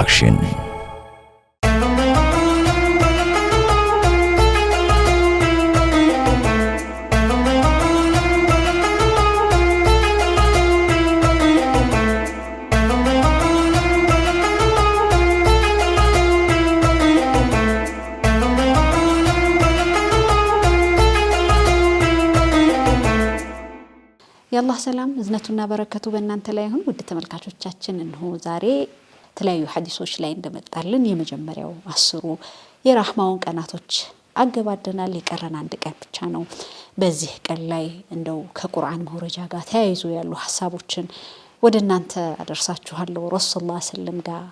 Production. የአላህ ሰላም እዝነቱና በረከቱ በእናንተ ላይ ይሁን። ውድ ተመልካቾቻችን እንሆ ዛሬ የተለያዩ ሐዲሶች ላይ እንደመጣልን የመጀመሪያው 10 የራህማውን ቀናቶች አገባደናል። የቀረን አንድ ቀን ብቻ ነው። በዚህ ቀን ላይ እንደው ከቁርአን መውረጃ ጋር ተያይዞ ያሉ ሐሳቦችን ወደ እናንተ አደርሳችኋለሁ። ረሱላህ ሰለም ጋር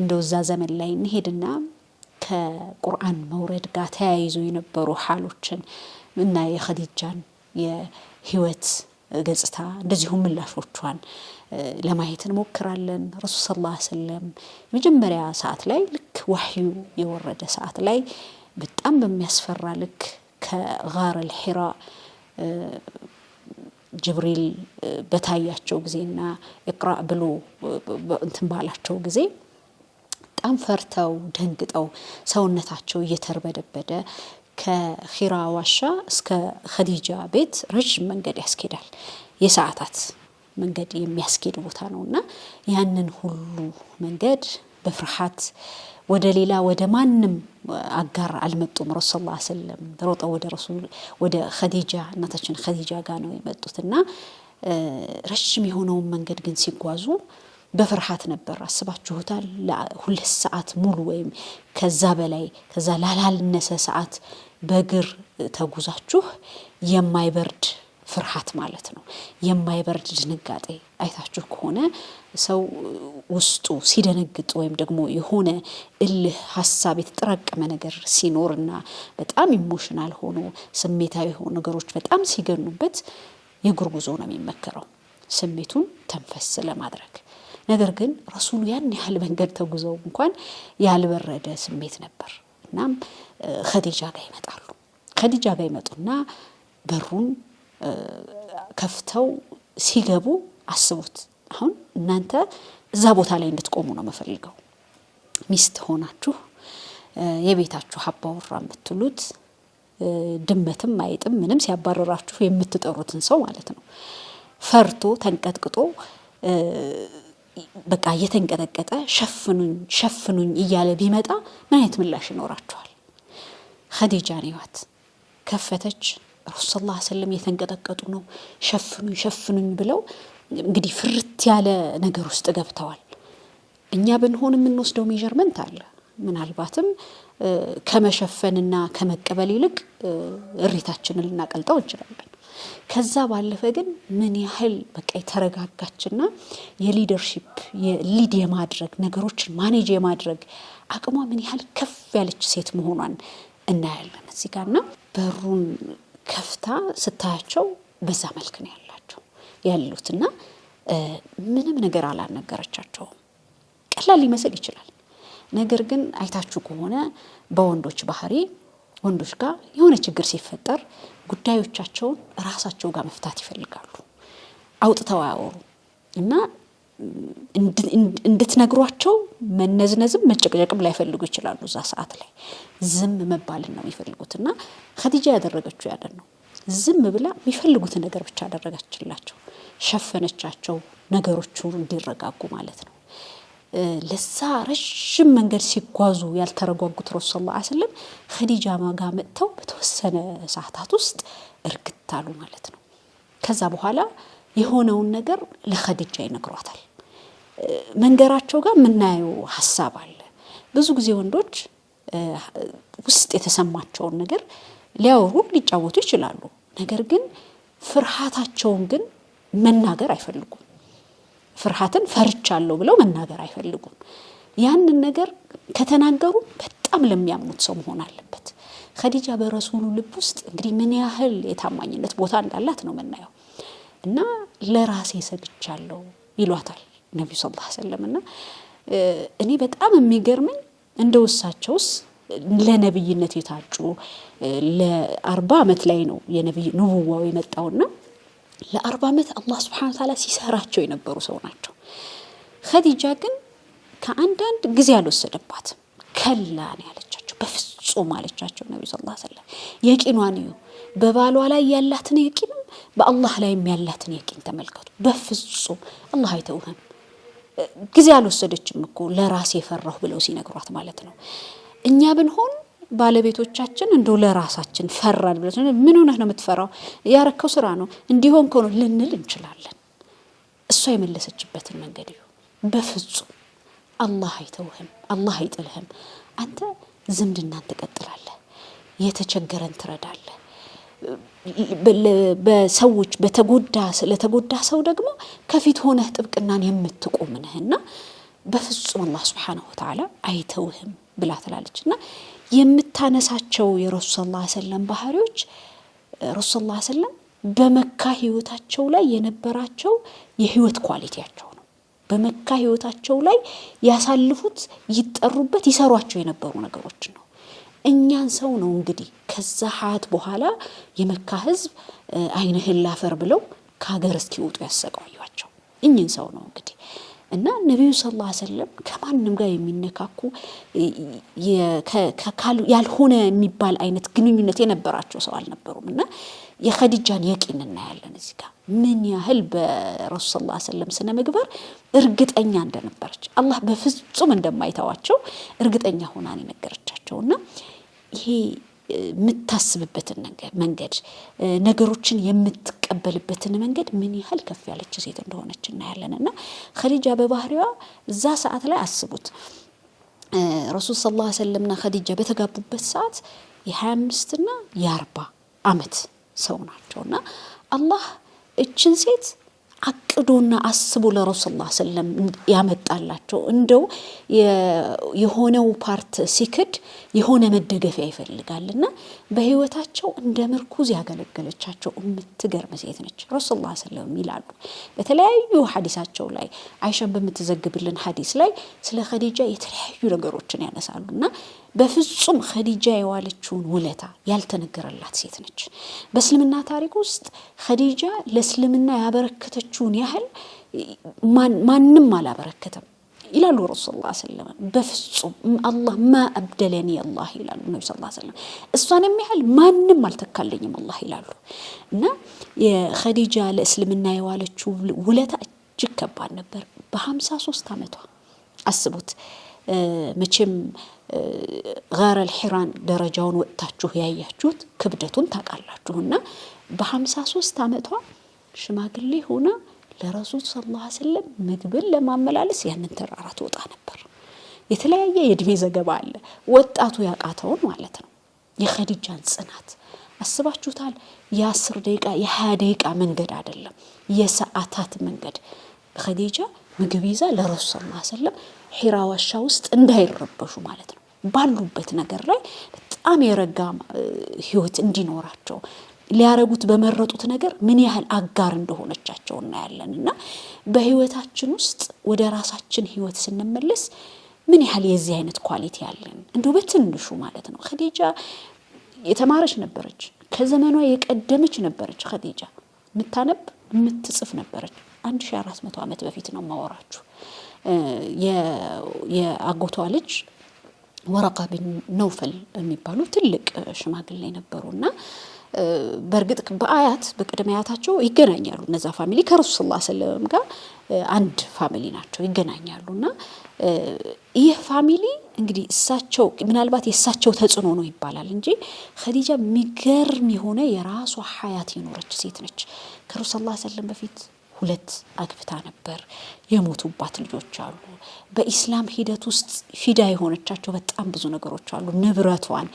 እንደው እዛ ዘመን ላይ እንሄድና ከቁርአን መውረድ ጋር ተያይዞ የነበሩ ሐሎችን እና የኸዲጃን የህይወት ገጽታ እንደዚሁም ምላሾቿን ለማየት እንሞክራለን። ረሱል ሰለላሁ ዐለይሂ ወሰለም መጀመሪያ ሰዓት ላይ ልክ ወህዩ የወረደ ሰዓት ላይ በጣም በሚያስፈራ ልክ ከጋር አልሂራ ጅብሪል በታያቸው ጊዜና ኢቅራ ብሎ እንትን ባላቸው ጊዜ በጣም ፈርተው ደንግጠው ሰውነታቸው እየተርበደበደ ከኺራ ዋሻ እስከ ኸዲጃ ቤት ረጅም መንገድ ያስኬዳል። የሰዓታት መንገድ የሚያስኬድ ቦታ ነውና ያንን ሁሉ መንገድ በፍርሃት ወደ ሌላ ወደ ማንም አጋር አልመጡም። ረሱል ሰለላሁ ዐለይሂ ወሰለም ሮጠው ወደ ኸዲጃ እናታችን ኸዲጃ ጋር ነው የመጡትና ረጅም የሆነውን መንገድ ግን ሲጓዙ በፍርሃት ነበር። አስባችሁታል? ለ2 ሰዓት ሙሉ ወይም ከዛ በላይ ከዛ ላላነሰ ሰዓት በእግር ተጉዛችሁ የማይበርድ ፍርሃት ማለት ነው። የማይበርድ ድንጋጤ አይታችሁ ከሆነ ሰው ውስጡ ሲደነግጥ ወይም ደግሞ የሆነ እልህ ሐሳብ የተጠራቀመ ነገር ሲኖርና በጣም ኢሞሽናል ሆኖ ስሜታዊ ሆኖ ነገሮች በጣም ሲገኑበት የእግር ጉዞ ነው የሚመከረው ስሜቱን ተንፈስ ለማድረግ። ነገር ግን ረሱሉ ያን ያህል መንገድ ተጉዘው እንኳን ያልበረደ ስሜት ነበር። እናም ኸዲጃ ጋር ይመጣሉ። ኸዲጃ ጋር ይመጡና በሩን ከፍተው ሲገቡ አስቡት። አሁን እናንተ እዛ ቦታ ላይ እንድትቆሙ ነው መፈልገው። ሚስት ሆናችሁ የቤታችሁ አባወራ የምትሉት ድመትም አይጥም ምንም ሲያባረራችሁ የምትጠሩትን ሰው ማለት ነው። ፈርቶ ተንቀጥቅጦ በቃ እየተንቀጠቀጠ ሸፍኑኝ እያለ ቢመጣ ምን አይነት ምላሽ ይኖራችኋል? ኸዲጃ ነዋት ከፈተች። ረሱል ሰለላሁ ዐለይሂ ወሰለም እየተንቀጠቀጡ ነው። ሸፍኑኝ ብለው እንግዲህ ፍርት ያለ ነገር ውስጥ ገብተዋል። እኛ ብንሆን የምንወስደው ሜዠርመንት አለ። ምናልባትም ከመሸፈንና ከመቀበል ይልቅ እሪታችንን ልናቀልጠው እንችላለን። ከዛ ባለፈ ግን ምን ያህል በቃ የተረጋጋችና የሊደርሺፕ የሊድ የማድረግ ነገሮችን ማኔጅ የማድረግ አቅሟ ምን ያህል ከፍ ያለች ሴት መሆኗን እናያለን እዚህ ጋርና በሩን ከፍታ ስታያቸው በዛ መልክ ነው ያሉትና ምንም ነገር አላነገረቻቸውም። ቀላል ሊመስል ይችላል። ነገር ግን አይታችሁ ከሆነ በወንዶች ባህሪ ወንዶች ጋር የሆነ ችግር ሲፈጠር ጉዳዮቻቸውን ራሳቸው ጋር መፍታት ይፈልጋሉ። አውጥተው አያወሩ እና እንድትነግሯቸው መነዝነዝም መጨቅጨቅም ላይፈልጉ ይችላሉ። እዛ ሰዓት ላይ ዝም መባልን ነው የሚፈልጉትና ኸዲጃ ያደረገችው ያለን ነው። ዝም ብላ የሚፈልጉትን ነገር ብቻ አደረጋችላቸው። ሸፈነቻቸው፣ ነገሮቹ እንዲረጋጉ ማለት ነው። ለዛ ረጅም መንገድ ሲጓዙ ያልተረጋጉት ረሱል ሰለላሁ ዐለይሂ ወሰለም ኸዲጃ ጋር መጥተው በተወሰነ ሰዓታት ውስጥ እርግጥ አሉ ማለት ነው። ከዛ በኋላ የሆነውን ነገር ለኸዲጃ ይነግሯታል። መንገራቸው ጋር የምናየው ሐሳብ አለ። ብዙ ጊዜ ወንዶች ውስጥ የተሰማቸውን ነገር ሊያወሩ ሊጫወቱ ይችላሉ። ነገር ግን ፍርሃታቸውን ግን መናገር አይፈልጉም። ፍርሃትን ፈርቻለሁ ብለው መናገር አይፈልጉም። ያንን ነገር ከተናገሩ በጣም ለሚያምኑት ሰው መሆን አለበት። ኸዲጃ በረሱሉ ልብ ውስጥ እንግዲህ ምን ያህል የታማኝነት ቦታ እንዳላት ነው የምናየው። እና ለራሴ ሰግቻለሁ ይሏታል ነብዩ ሰለላሁ ዐለይሂ ወሰለም። እና እኔ በጣም የሚገርመኝ እንደው እሳቸውስ ለነብይነት የታጩ ለ40 ዓመት ላይ ነው የነብይ ንቡዋው የመጣውና ለ40 ዓመት አላህ Subhanahu Wa Ta'ala ሲሰራቸው የነበሩ ሰው ናቸው። ኸዲጃ ግን ከአንዳንድ ጊዜ አልወሰደባትም። ከላ ነው ያለቻቸው፣ በፍጹም አለቻቸው ነብዩ ሰለላሁ ዐለይሂ ወሰለም። የቂኗን እዩ፣ በባሏ ላይ ያላትን የቂን በአላህ ላይ ያላትን የቂን ተመልከቱ። በፍጹም አላህ አይተውህም። ጊዜ አልወሰደችም እኮ ለራሴ ፈራሁ ብለው ሲነግሯት ማለት ነው። እኛ ብንሆን ባለቤቶቻችን እንደው ለራሳችን ፈራን ብለን ምን ሆነህ ነው የምትፈራው? ያረከው ስራ ነው እንዲሆን ከሆነ ልንል እንችላለን። እሷ የመለሰችበትን መንገድ እዩ። በፍጹም አላህ አይተውህም፣ አላህ አይጥልህም። አንተ ዝምድናን ትቀጥላለህ፣ የተቸገረን ትረዳለህ። በሰዎች ለተጎዳ ሰው ደግሞ ከፊት ሆነህ ጥብቅናን የምትቆም ነህና በፍጹም አላህ Subhanahu Wa Ta'ala አይተውህም ብላ ትላለችና የምታነሳቸው የረሱል ሰለላሁ ዐለይሂ ወሰለም ባህሪዎች ረሱል ሰለላሁ ዐለይሂ ወሰለም በመካ ህይወታቸው ላይ የነበራቸው የህይወት ኳሊቲያቸው ነው። በመካ ህይወታቸው ላይ ያሳልፉት ይጠሩበት ይሰሯቸው የነበሩ ነገሮች ነው። እኛን ሰው ነው እንግዲህ ከዛ ሀያት በኋላ የመካ ህዝብ አይንህን ላፈር ብለው ከሀገር እስኪወጡ ያሰቃዩዋቸው እኛን ሰው ነው እንግዲህ። እና ነብዩ ሰለላሁ ዐለይሂ ወሰለም ከማንም ጋር የሚነካኩ ያልሆነ የሚባል አይነት ግንኙነት የነበራቸው ሰው አልነበሩም። እና የኸዲጃን የቂን እናያለን እዚህ ጋር ምን ያህል በረሱል ሰለላሁ ዐለይሂ ወሰለም ስነ ምግባር እርግጠኛ እንደነበረች አላህ በፍጹም እንደማይተዋቸው እርግጠኛ ሆና ነው የነገረቻቸውና ይሄ የምታስብበትን መንገድ ነገሮችን የምትቀበልበትን መንገድ ምን ያህል ከፍ ያለች ሴት እንደሆነች እናያለንና ኸዲጃ በባህሪዋ እዛ ሰዓት ላይ አስቡት ረሱል ሰለላሁ ዐለይሂ ወሰለምና ኸዲጃ በተጋቡበት ሰዓት የ25 እና የ40 አመት ሰው ናቸውና አላህ እችን ሴት አቅዶና አስቦ ለረሱል ሰለላሁ ዐለይሂ ወሰለም ያመጣላቸው እንደው የሆነው ፓርት ሲክድ የሆነ መደገፊያ ይፈልጋልና በህይወታቸው እንደ ምርኩዝ ያገለገለቻቸው የምትገርም ሴት ነች። ረሱል ሰለላሁ ዐለይሂ ወሰለም ይላሉ በተለያዩ ሐዲሳቸው ላይ አይሻን በምትዘግብልን ሐዲስ ላይ ስለ ኸዲጃ የተለያዩ ነገሮችን ያነሳሉና በፍጹም ኸዲጃ የዋለችውን ውለታ ያልተነገረላት ሴት ነች። በእስልምና ታሪክ ውስጥ ኸዲጃ ለእስልምና ያበረከተችውን ያህል ማንም አላበረከተም ይላሉ ረሱል ሰለላሁ ዐለይሂ ወሰለም። በፍጹም አላህ ማ አብደለኒ አላህ ይላሉ ነብዩ ሰለላሁ ዐለይሂ ወሰለም። እሷንም ያህል ማንም አልተካለኝም አላህ ይላሉ። እና የኸዲጃ ለእስልምና የዋለችው ውለታ እጅግ ከባድ ነበር። በ53 አመቷ አስቡት መቼም ጋር الحራን ደረጃውን ወጣችሁ ያያችሁት ክብደቱን ታቃላችሁና በ53 አመቷ ሽማግሌ ሆና ለረሱል ሰለላሁ ዐለይሂ ወሰለም ምግብን ለማመላለስ ያንን ተራራ ትወጣ ነበር። የተለያየ የእድሜ ዘገባ አለ ወጣቱ ያቃተውን ማለት ነው። የኸዲጃን ጽናት አስባችሁታል? የ10 ደቂቃ የ20 ደቂቃ መንገድ አይደለም የሰዓታት መንገድ ኸዲጃ ምግብ ይዛ ለረሱል ሰለላሁ ዐለይሂ ወሰለም ሒራ ዋሻ ውስጥ እንዳይረበሹ ማለት ነው ባሉበት ነገር ላይ በጣም የረጋ ህይወት እንዲኖራቸው ሊያረጉት በመረጡት ነገር ምን ያህል አጋር እንደሆነቻቸው እናያለንና በህይወታችን ውስጥ ወደ ራሳችን ህይወት ስንመለስ ምን ያህል የዚህ አይነት ኳሊቲ ያለን እንደው በትንሹ ማለት ነው። ኸዲጃ የተማረች ነበረች፣ ከዘመኗ የቀደመች ነበረች። ኸዲጃ ምታነብ ምትጽፍ ነበረች። 1400 አመት በፊት ነው ማወራችሁ። የአጎቷ ልጅ ወረቃ ቢን ነውፈል የሚባሉ ትልቅ ሽማግሌ ነበሩና በርግጥ በአያት በቅድሚያታቸው ይገናኛሉ። እነዛ ፋሚሊ ከረሱል ሰለላሁ ዐለይሂ ወሰለም ጋር አንድ ፋሚሊ ናቸው፣ ይገናኛሉና ይህ ፋሚሊ እንግዲህ እሳቸው ምናልባት የእሳቸው ተጽዕኖ ነው ይባላል እንጂ ኸዲጃ የሚገርም የሆነ የራሷ ሐያት የኖረች ሴት ነች። ከረሱል ሰለላሁ ዐለይሂ ወሰለም በፊት 2 አግብታ ነበር። የሞቱባት ልጆች አሉ። በኢስላም ሂደት ውስጥ ፊዳ የሆነቻቸው በጣም ብዙ ነገሮች አሉ። ንብረቷን፣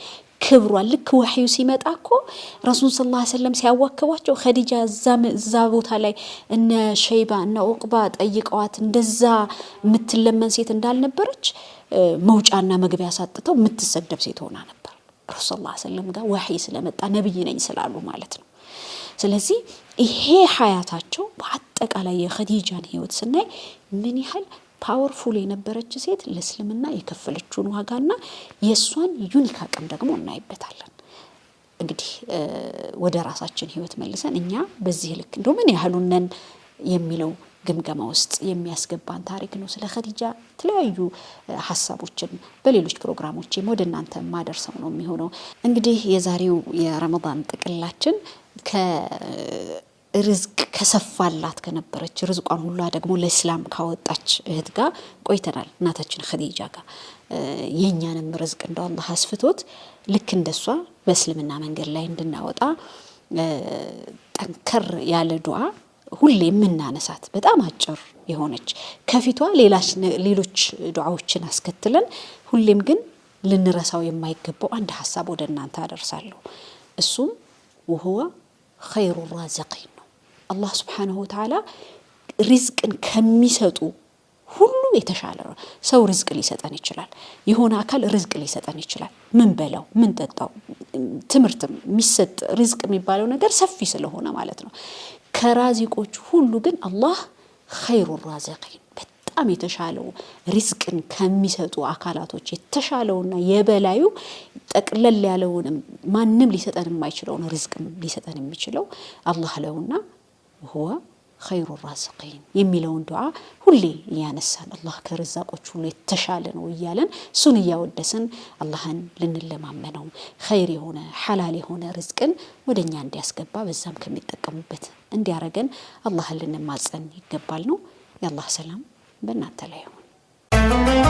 ክብሯን ልክ ወህዩ ሲመጣኮ ረሱል ሰለላሁ ዐለይሂ ወሰለም ሲያዋክቧቸው ኸዲጃ እዛ ቦታ ላይ እነ ሸይባ እነ ዑቅባ ጠይቀዋት እንደዛ የምትለመን ሴት እንዳልነበረች መውጫና መግቢያ ሳጥተው የምትሰደብ ሴት ሆና ነበር። ረሱል ሰለላሁ ዐለይሂ ወሰለም ጋር ወህይ ስለመጣ ነብይ ነኝ ስላሉ ማለት ነው። ስለዚህ ይሄ ሐያታቸው በአጠቃላይ የኸዲጃን ህይወት ስናይ ምን ያህል ፓወርፉል የነበረች ሴት ለእስልምና የከፈለችውን ዋጋና የሷን ዩኒክ አቅም ደግሞ እናይበታለን። እንግዲህ ወደ ራሳችን ህይወት መልሰን እኛ በዚህ ልክ እንደው ምን ያህሉን ነን የሚለው ግምገማ ውስጥ የሚያስገባን ታሪክ ነው። ስለ ኸዲጃ የተለያዩ ሀሳቦችን በሌሎች ፕሮግራሞች ወደ እናንተ ማደርሰው ነው የሚሆነው። እንግዲህ የዛሬው የረመዳን ጥቅላችን ርዝቅ ከሰፋላት ከነበረች ርዝቋን ሁሉ ደግሞ ለእስላም ካወጣች እህት ጋር ቆይተናል። እናታችን ኸዲጃ ጋር የኛንም ርዝቅ እንደው አላህ አስፍቶት ልክ እንደሷ በእስልምና መንገድ ላይ እንድናወጣ ጠንከር ያለ ዱዓ ሁሌ የምናነሳት በጣም አጭር የሆነች ከፊቷ ሌሎች ዱዓዎችን አስከትለን ሁሌም ግን ልንረሳው የማይገባው አንድ ሐሳብ ወደ እናንተ አደርሳለሁ። እሱም ወሁወ ኸይሩ ራዚቂን ነው። አላህ ሱብሓነሁ ወተዓላ ሪዝቅን ከሚሰጡ ሁሉ የተሻለ ነው። ሰው ሪዝቅ ሊሰጠን ይችላል። የሆነ አካል ሪዝቅ ሊሰጠን ይችላል። ምን በላው ምን ጠጣው ትምህርትም የሚሰጥ ሪዝቅ የሚባለው ነገር ሰፊ ስለሆነ ማለት ነው። ከራዚቆች ሁሉ ግን አላህ ኸይሩ ራዚቂን በጣም የተሻለው ሪዝቅን ከሚሰጡ አካላቶች የተሻለውና የበላዩ ጠቅለል ያለውንም ማንም ሊሰጠን የማይችለውን ሪዝቅም ሊሰጠን የሚችለው አላህ ለውና ሁወ ኸይሩ ራዚቂን የሚለውን ዱዓ ሁሌ እያነሳን አላህ ከርዛቆች ሁሉ የተሻለ ነው እያለን እሱን እያወደስን አላህን ልንለማመነው ኸይር የሆነ ሐላል የሆነ ርዝቅን ወደኛ እንዲያስገባ በዛም ከሚጠቀሙበት እንዲያረገን አላህን ልንማጸን ይገባል ነው። የአላህ ሰላም በእናንተ ላይ ይሁን።